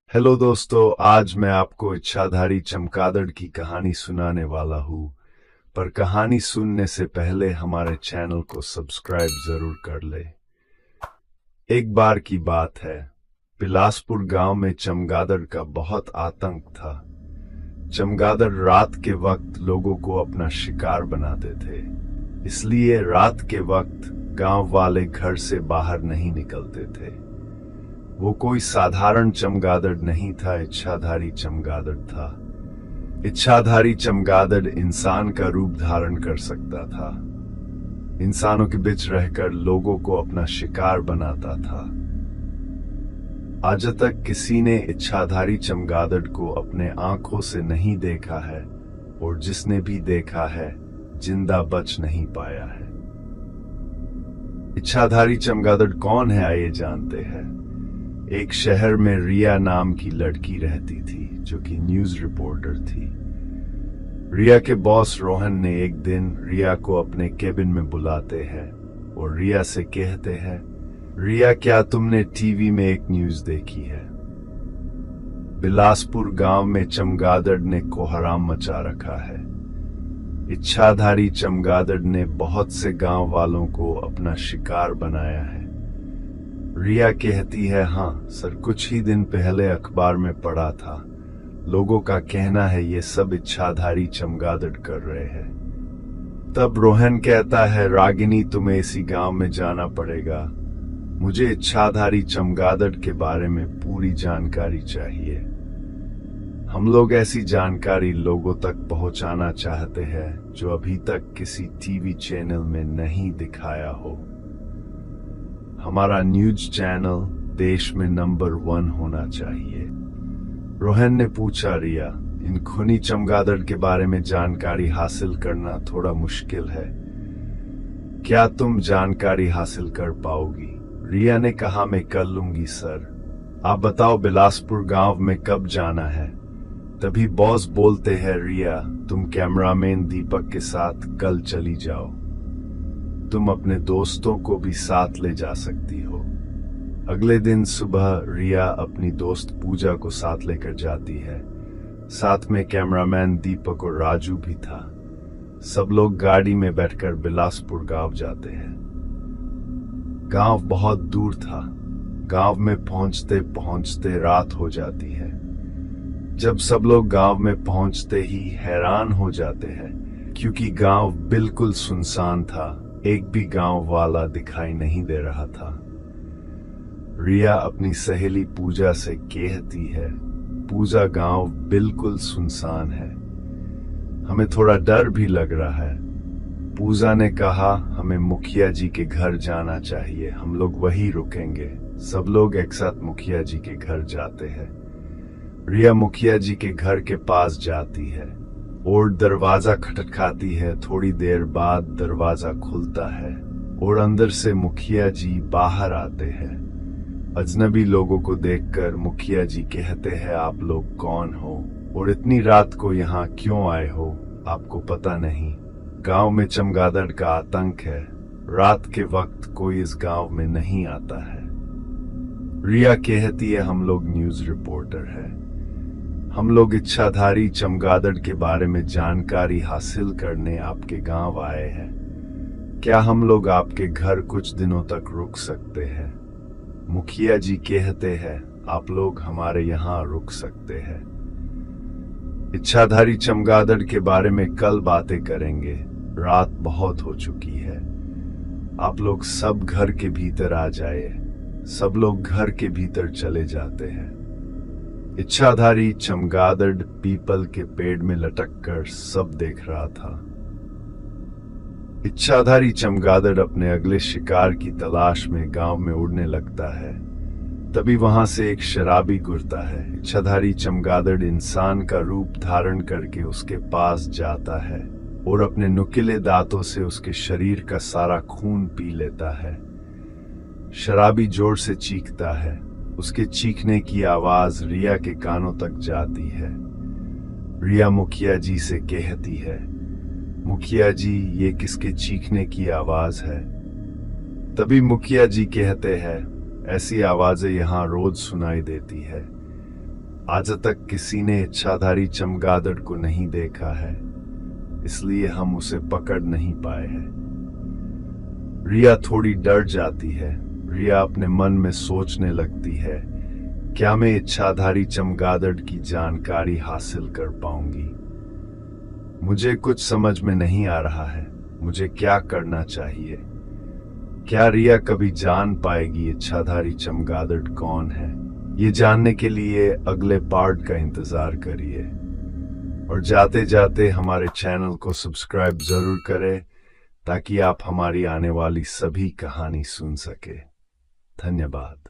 Hello दोस्तों, आज मैं आपको इच्छाधारी चमगादड़ की कहानी सुनाने वाला हूँ। पर कहानी सुनने से पहले हमारे चैनल को सब्सक्राइब जरूर कर ले। एक बार की बात है, बिलासपुर गांव में चमगादड़ का बहुत आतंक था। चमगादड़ रात के वक्त लोगों को अपना शिकार बनाते थे, इसलिए रात के वक्त गांव वाले घर से बाहर नहीं निकलते थे। वो कोई साधारण चमगादड़ नहीं था, इच्छाधारी चमगादड़ था। इच्छाधारी चमगादड़ इंसान का रूप धारण कर सकता था, इंसानों के बीच रहकर लोगों को अपना शिकार बनाता था। आज तक किसी ने इच्छाधारी चमगादड़ को अपने आंखों से नहीं देखा है, और जिसने भी देखा है जिंदा बच नहीं पाया है। इच्छाधारी चमगादड़ कौन है, आइए जानते हैं। एक शहर में रिया नाम की लड़की रहती थी, जो कि न्यूज रिपोर्टर थी। रिया के बॉस रोहन ने एक दिन रिया को अपने केबिन में बुलाते हैं और रिया से कहते हैं, रिया, क्या तुमने टीवी में एक न्यूज देखी है? बिलासपुर गांव में चमगादड़ ने कोहराम मचा रखा है। इच्छाधारी चमगादड़ ने बहुत से गांव वालों को अपना शिकार बनाया है। रिया कहती है, हाँ सर, कुछ ही दिन पहले अखबार में पढ़ा था। लोगों का कहना है ये सब इच्छाधारी चमगादड़ कर रहे हैं। तब रोहन कहता है, रागिनी, तुम्हें इसी गांव में जाना पड़ेगा। मुझे इच्छाधारी चमगादड़ के बारे में पूरी जानकारी चाहिए। हम लोग ऐसी जानकारी लोगों तक पहुंचाना चाहते हैं जो अभी तक किसी टीवी चैनल में नहीं दिखाया हो। हमारा न्यूज चैनल देश में नंबर 1 होना चाहिए। रोहन ने पूछा, रिया, इन खूनी चमगादड़ के बारे में जानकारी हासिल करना थोड़ा मुश्किल है। क्या तुम जानकारी हासिल कर पाओगी? रिया ने कहा, मैं कर लूंगी सर। आप बताओ, बिलासपुर गांव में कब जाना है? तभी बॉस बोलते हैं, रिया, तुम कैमरामैन दीपक के साथ कल चली जाओ। तुम अपने दोस्तों को भी साथ ले जा सकती हो। अगले दिन सुबह रिया अपनी दोस्त पूजा को साथ लेकर जाती है। साथ में कैमरामैन दीपक और राजू भी था। सब लोग गाड़ी में बैठकर बिलासपुर गांव जाते हैं। गांव बहुत दूर था। गांव में पहुंचते पहुंचते रात हो जाती है। जब सब लोग गांव में पहुंचते ही हैरान हो जाते हैं, क्योंकि गांव बिल्कुल सुनसान था। एक भी गांव वाला दिखाई नहीं दे रहा था। रिया अपनी सहेली पूजा से कहती है, पूजा, गांव बिल्कुल सुनसान है, हमें थोड़ा डर भी लग रहा है। पूजा ने कहा, हमें मुखिया जी के घर जाना चाहिए, हम लोग वहीं रुकेंगे। सब लोग एक साथ मुखिया जी के घर जाते हैं। रिया मुखिया जी के घर के पास जाती है और दरवाजा खटखटाती है। थोड़ी देर बाद दरवाजा खुलता है और अंदर से मुखिया जी बाहर आते हैं। अजनबी लोगों को देखकर मुखिया जी कहते हैं, आप लोग कौन हो और इतनी रात को यहाँ क्यों आए हो? आपको पता नहीं, गांव में चमगादड़ का आतंक है। रात के वक्त कोई इस गांव में नहीं आता है। रिया कहती है, हम लोग न्यूज रिपोर्टर हैं। हम लोग इच्छाधारी चमगादड़ के बारे में जानकारी हासिल करने आपके गांव आए हैं। क्या हम लोग आपके घर कुछ दिनों तक रुक सकते हैं? मुखिया जी कहते हैं, आप लोग हमारे यहाँ रुक सकते हैं। इच्छाधारी चमगादड़ के बारे में कल बातें करेंगे। रात बहुत हो चुकी है। आप लोग सब घर के भीतर आ जाए। सब लोग घर के भीतर चले जाते हैं। इच्छाधारी चमगादड़ पीपल के पेड़ में लटककर सब देख रहा था। इच्छाधारी चमगादड़ अपने अगले शिकार की तलाश में गांव में उड़ने लगता है। तभी वहां से एक शराबी गुजरता है। इच्छाधारी चमगादड़ इंसान का रूप धारण करके उसके पास जाता है और अपने नुकीले दांतों से उसके शरीर का सारा खून पी लेता है। शराबी जोर से चीखता है। उसके चीखने की आवाज रिया के कानों तक जाती है। रिया मुखिया जी से कहती है, मुखिया जी, ये किसके चीखने की आवाज है? तभी मुखिया जी कहते हैं, ऐसी आवाजें यहाँ रोज सुनाई देती है। आज तक किसी ने इच्छाधारी चमगादड़ को नहीं देखा है, इसलिए हम उसे पकड़ नहीं पाए हैं। रिया थोड़ी डर जाती है। रिया अपने मन में सोचने लगती है, क्या मैं इच्छाधारी चमगादड़ की जानकारी हासिल कर पाऊंगी? मुझे कुछ समझ में नहीं आ रहा है, मुझे क्या करना चाहिए? क्या रिया कभी जान पाएगी इच्छाधारी चमगादड़ कौन है? ये जानने के लिए अगले पार्ट का इंतजार करिए और जाते जाते हमारे चैनल को सब्सक्राइब जरूर करें ताकि आप हमारी आने वाली सभी कहानी सुन सके। धन्यवाद।